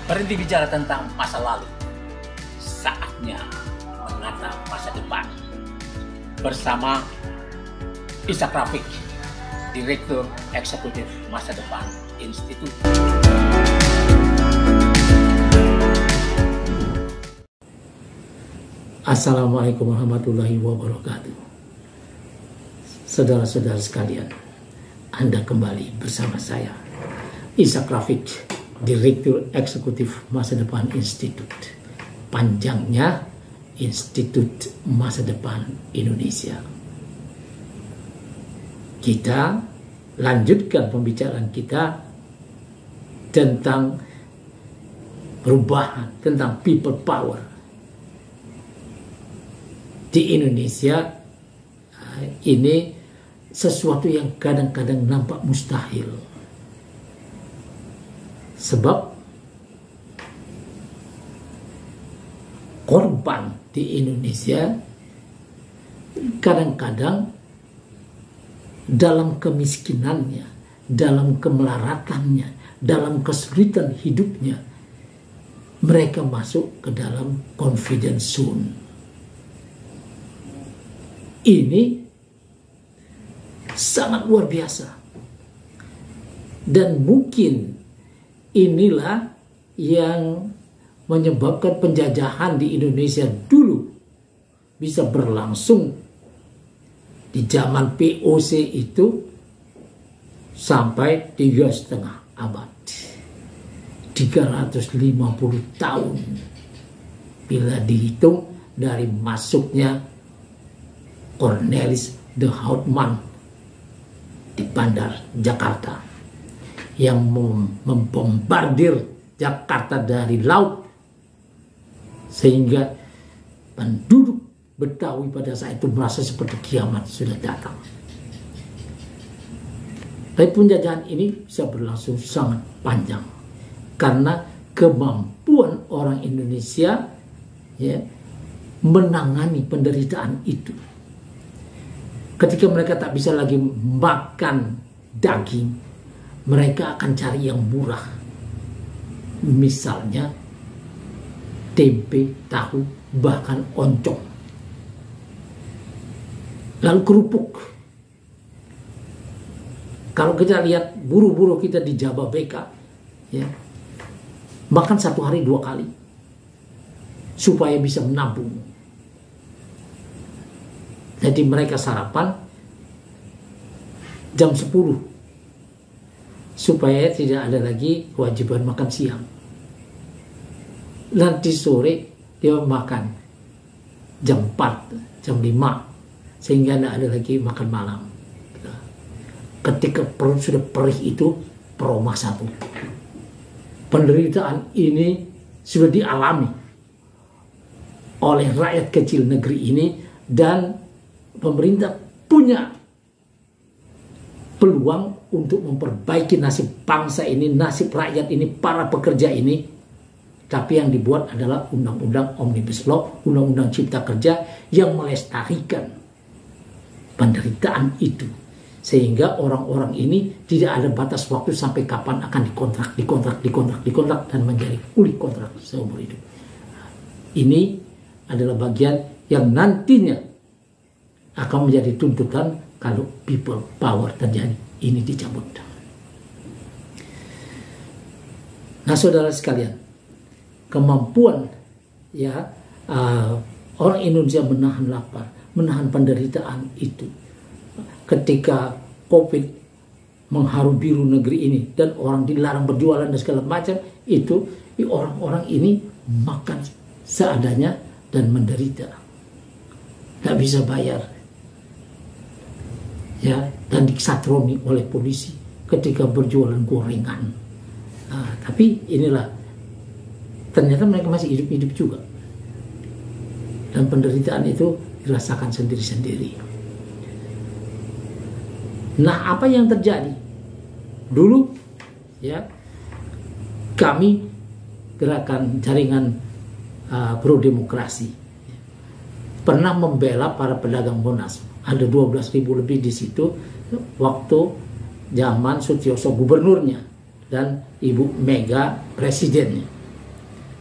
Berhenti bicara tentang masa lalu. Saatnya menatap masa depan. Bersama Ishak Rafiq, Direktur Eksekutif Masa Depan Institut. Assalamualaikum warahmatullahi wabarakatuh. Saudara-saudara sekalian, Anda kembali bersama saya, Ishak Rafiq, Direktur Eksekutif Masa Depan Institut. Panjangnya Institut Masa Depan Indonesia. Kita lanjutkan pembicaraan kita tentang perubahan, tentang people power. Di Indonesia ini sesuatu yang kadang-kadang nampak mustahil. Sebab korban di Indonesia kadang-kadang dalam kemiskinannya, dalam kemelaratannya, dalam kesulitan hidupnya, mereka masuk ke dalam confidence zone. Ini sangat luar biasa. Dan mungkin inilah yang menyebabkan penjajahan di Indonesia dulu bisa berlangsung di zaman POC itu sampai 3,5 abad. 350 tahun bila dihitung dari masuknya Cornelis de Houtman di Bandar Jakarta yang membombardir Jakarta dari laut sehingga penduduk Betawi pada saat itu merasa seperti kiamat sudah datang. Tapi penjajahan ini bisa berlangsung sangat panjang karena kemampuan orang Indonesia menangani penderitaan itu. Ketika mereka tak bisa lagi makan daging, mereka akan cari yang murah. Misalnya tempe, tahu, bahkan oncom. Lalu kerupuk. Kalau kita lihat buruh-buruh kita di Jababeka, makan satu hari 2 kali supaya bisa menabung. Jadi mereka sarapan jam 10 supaya tidak ada lagi kewajiban makan siang. Nanti sore dia makan jam 4, jam 5 sehingga tidak ada lagi makan malam. Ketika perut sudah perih itu peromah satu. Penderitaan ini sudah dialami oleh rakyat kecil negeri ini dan pemerintah punya peluang untuk memperbaiki nasib bangsa ini, nasib rakyat ini, para pekerja ini. Tapi yang dibuat adalah undang-undang Omnibus Law, undang-undang Cipta Kerja yang melestarikan penderitaan itu. Sehingga orang-orang ini tidak ada batas waktu sampai kapan akan dikontrak dan menjadi kuli kontrak seumur hidup. Ini adalah bagian yang nantinya akan menjadi tuntutan kalau people power terjadi. Ini dicabut. Nah, saudara sekalian, kemampuan orang Indonesia menahan lapar, menahan penderitaan itu ketika COVID mengharu biru negeri ini dan orang dilarang berjualan dan segala macam, itu orang-orang ini makan seadanya dan menderita, nggak bisa bayar. Dan disatroni oleh polisi ketika berjualan gorengan. Tapi inilah, ternyata mereka masih hidup-hidup juga. Dan penderitaan itu dirasakan sendiri-sendiri. Nah, apa yang terjadi? Dulu, kami gerakan jaringan pro demokrasi pernah membela para pedagang Monas. Ada 12.000 lebih di situ waktu zaman Sutioso gubernurnya dan Ibu Mega presidennya.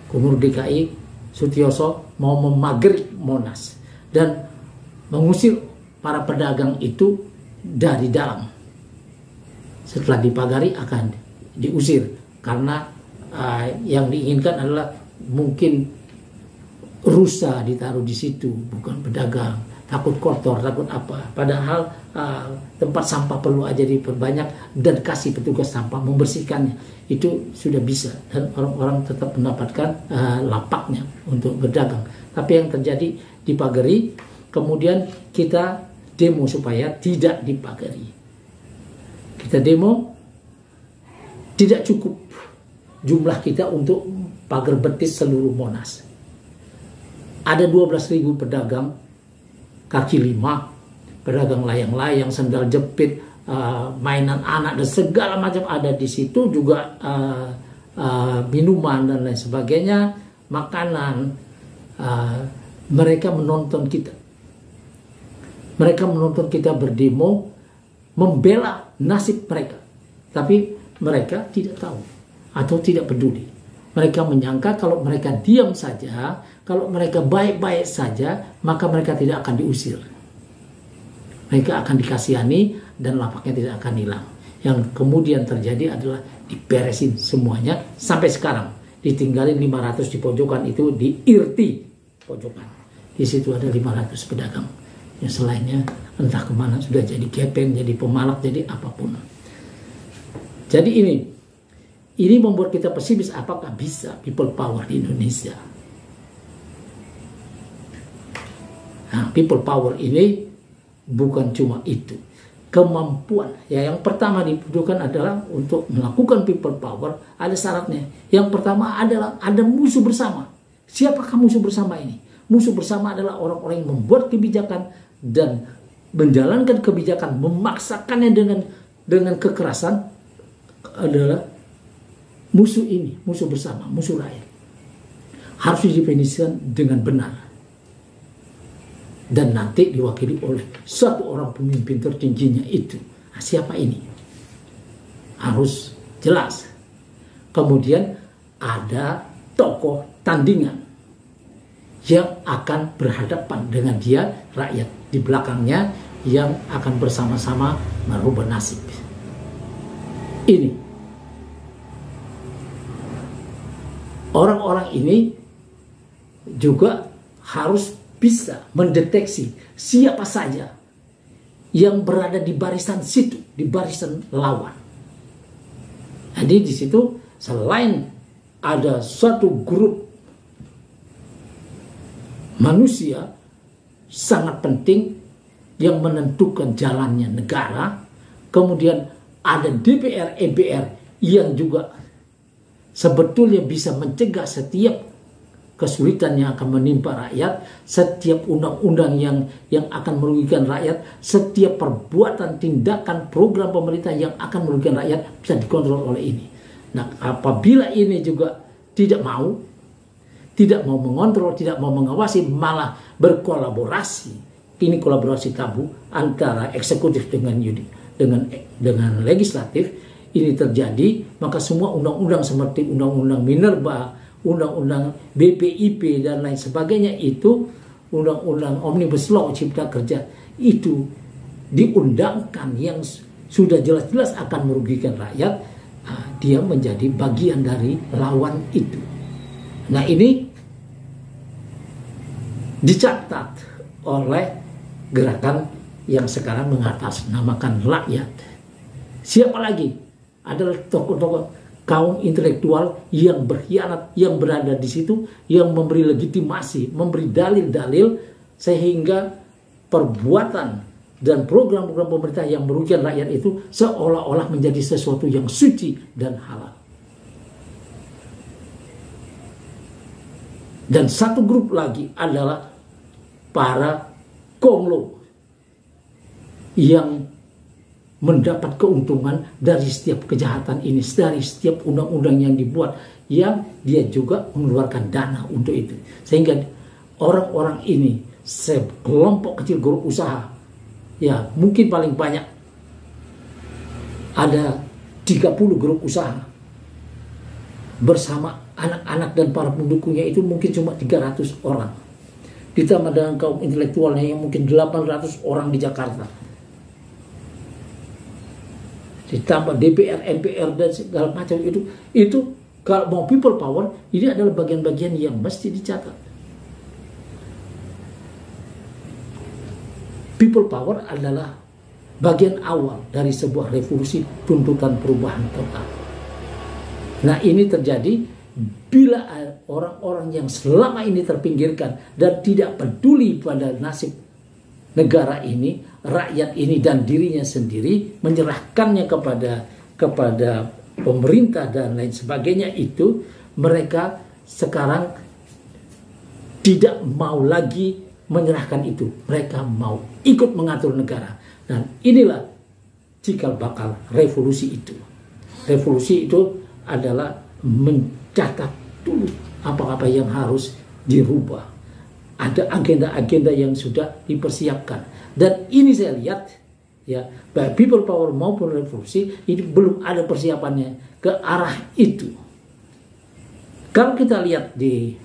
Gubernur DKI Sutioso mau memageri Monas dan mengusir para pedagang itu dari dalam. Setelah dipagari akan diusir karena yang diinginkan adalah mungkin rusa ditaruh di situ, bukan pedagang. Takut kotor, takut apa. Padahal tempat sampah perlu aja diperbanyak dan kasih petugas sampah membersihkannya. Itu sudah bisa dan orang-orang tetap mendapatkan lapaknya untuk berdagang. Tapi yang terjadi dipagari, kemudian kita demo supaya tidak dipagari. Kita demo, tidak cukup jumlah kita untuk pagar betis seluruh Monas. Ada 12.000 pedagang kaki lima, pedagang layang-layang, sandal jepit, mainan anak dan segala macam ada di situ, juga minuman dan lain sebagainya, makanan. Mereka menonton kita. Mereka menonton kita berdemo membela nasib mereka. Tapi mereka tidak tahu atau tidak peduli. Mereka menyangka kalau mereka diam saja, kalau mereka baik-baik saja, maka mereka tidak akan diusir. Mereka akan dikasihani dan lapaknya tidak akan hilang. Yang kemudian terjadi adalah diberesin semuanya sampai sekarang. Ditinggalin 500 di pojokan itu, di irti pojokan. Di situ ada 500 pedagang. Yang selainnya entah kemana, sudah jadi gepeng, jadi pemalak, jadi apapun. Jadi ini membuat kita pesimis, apakah bisa people power di Indonesia. Nah, people power ini bukan cuma itu. Kemampuan, ya, yang pertama dibutuhkan adalah untuk melakukan people power ada syaratnya. Yang pertama adalah ada musuh bersama. Siapakah musuh bersama ini? Musuh bersama adalah orang-orang yang membuat kebijakan dan menjalankan kebijakan, memaksakannya dengan kekerasan, adalah musuh ini, musuh bersama, musuh rakyat. Harus didefinisikan dengan benar. Dan nanti diwakili oleh satu orang pemimpin tertingginya itu. Nah, siapa ini? Harus jelas. Kemudian ada tokoh tandingan yang akan berhadapan dengan dia, rakyat di belakangnya yang akan bersama-sama merubah nasib. Ini orang-orang ini juga harus bisa mendeteksi siapa saja yang berada di barisan situ, di barisan lawan. Jadi di situ selain ada suatu grup manusia sangat penting yang menentukan jalannya negara, kemudian ada DPR, MPR yang juga sebetulnya bisa mencegah setiap kesulitan yang akan menimpa rakyat, setiap undang-undang yang akan merugikan rakyat, setiap perbuatan, tindakan, program pemerintah yang akan merugikan rakyat bisa dikontrol oleh ini. Nah, apabila ini juga tidak mau mengontrol, tidak mau mengawasi, malah berkolaborasi, ini kolaborasi tabu antara eksekutif dengan legislatif, ini terjadi, maka semua undang-undang seperti undang-undang Minerba, undang-undang BPIP dan lain sebagainya itu, undang-undang Omnibus Law Cipta Kerja itu diundangkan yang sudah jelas-jelas akan merugikan rakyat, dia menjadi bagian dari lawan itu. Nah, ini dicatat oleh gerakan yang sekarang mengatasnamakan rakyat. Siapa lagi? Adalah tokoh-tokoh kaum intelektual yang berkhianat, yang berada di situ, yang memberi legitimasi, memberi dalil-dalil sehingga perbuatan dan program-program pemerintah yang merugikan rakyat itu seolah-olah menjadi sesuatu yang suci dan halal. Dan satu grup lagi adalah para konglo yang mendapat keuntungan dari setiap kejahatan ini, dari setiap undang-undang yang dibuat, yang dia juga mengeluarkan dana untuk itu. Sehingga orang-orang ini, sekelompok kecil grup usaha, ya mungkin paling banyak ada 30 grup usaha bersama anak-anak dan para pendukungnya itu mungkin cuma 300 orang. Ditambah dengan kaum intelektualnya yang mungkin 800 orang di Jakarta. Ditambah DPR, MPR dan segala macam itu kalau mau people power, ini adalah bagian-bagian yang mesti dicatat. People power adalah bagian awal dari sebuah revolusi tuntutan perubahan total. Nah, ini terjadi bila orang-orang yang selama ini terpinggirkan dan tidak peduli pada nasib negara ini, rakyat ini dan dirinya sendiri, menyerahkannya kepada pemerintah dan lain sebagainya, itu mereka sekarang tidak mau lagi menyerahkan itu. Mereka mau ikut mengatur negara. Dan inilah cikal bakal revolusi itu. Revolusi itu adalah mencatat dulu apa-apa yang harus dirubah. Ada agenda-agenda yang sudah dipersiapkan. Dan ini saya lihat, ya, baik people power maupun revolusi, ini belum ada persiapannya ke arah itu. Kalau kita lihat di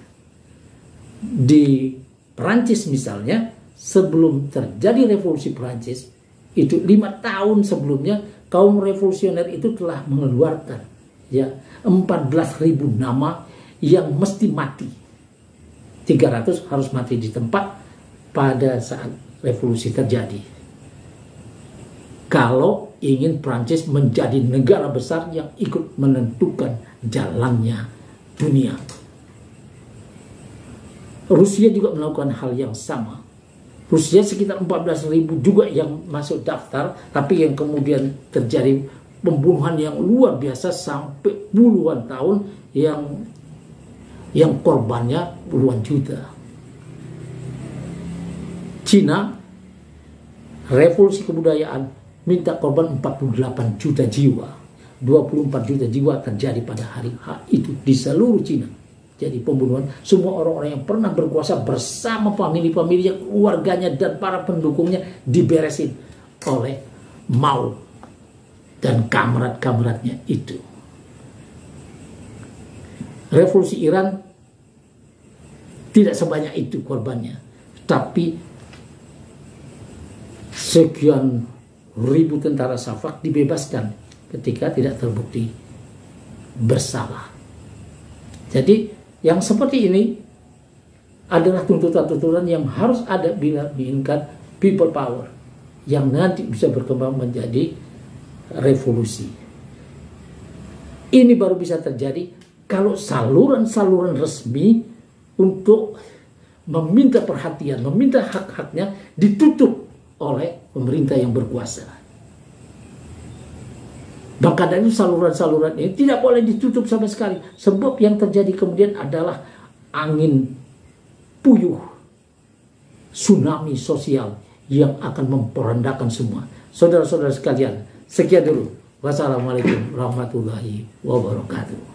Perancis misalnya, sebelum terjadi revolusi Perancis, itu 5 tahun sebelumnya kaum revolusioner itu telah mengeluarkan, ya, 14.000 nama yang mesti mati. 300 harus mati di tempat pada saat revolusi terjadi. Kalau ingin Prancis menjadi negara besar yang ikut menentukan jalannya dunia. Rusia juga melakukan hal yang sama. Rusia sekitar 14.000 juga yang masuk daftar, tapi yang kemudian terjadi pembunuhan yang luar biasa sampai puluhan tahun, yang korbannya puluhan juta. Cina, revolusi kebudayaan minta korban 48 juta jiwa. 24 juta jiwa terjadi pada hari itu di seluruh Cina. Jadi pembunuhan semua orang-orang yang pernah berkuasa bersama famili-familinya, keluarganya dan para pendukungnya diberesin oleh Mao dan kamerat-kameratnya itu. Revolusi Iran tidak sebanyak itu korbannya, tapi sekian ribu tentara Safak dibebaskan ketika tidak terbukti bersalah. Jadi yang seperti ini adalah tuntutan-tuntutan yang harus ada bila diinginkan people power yang nanti bisa berkembang menjadi revolusi. Ini baru bisa terjadi kalau saluran-saluran resmi untuk meminta perhatian, meminta hak-haknya ditutup oleh pemerintah yang berkuasa. Maka dari saluran-saluran ini tidak boleh ditutup sama sekali. Sebab yang terjadi kemudian adalah angin puyuh, tsunami sosial yang akan memporandakan semua. Saudara-saudara sekalian, sekian dulu. Wassalamualaikum warahmatullahi wabarakatuh.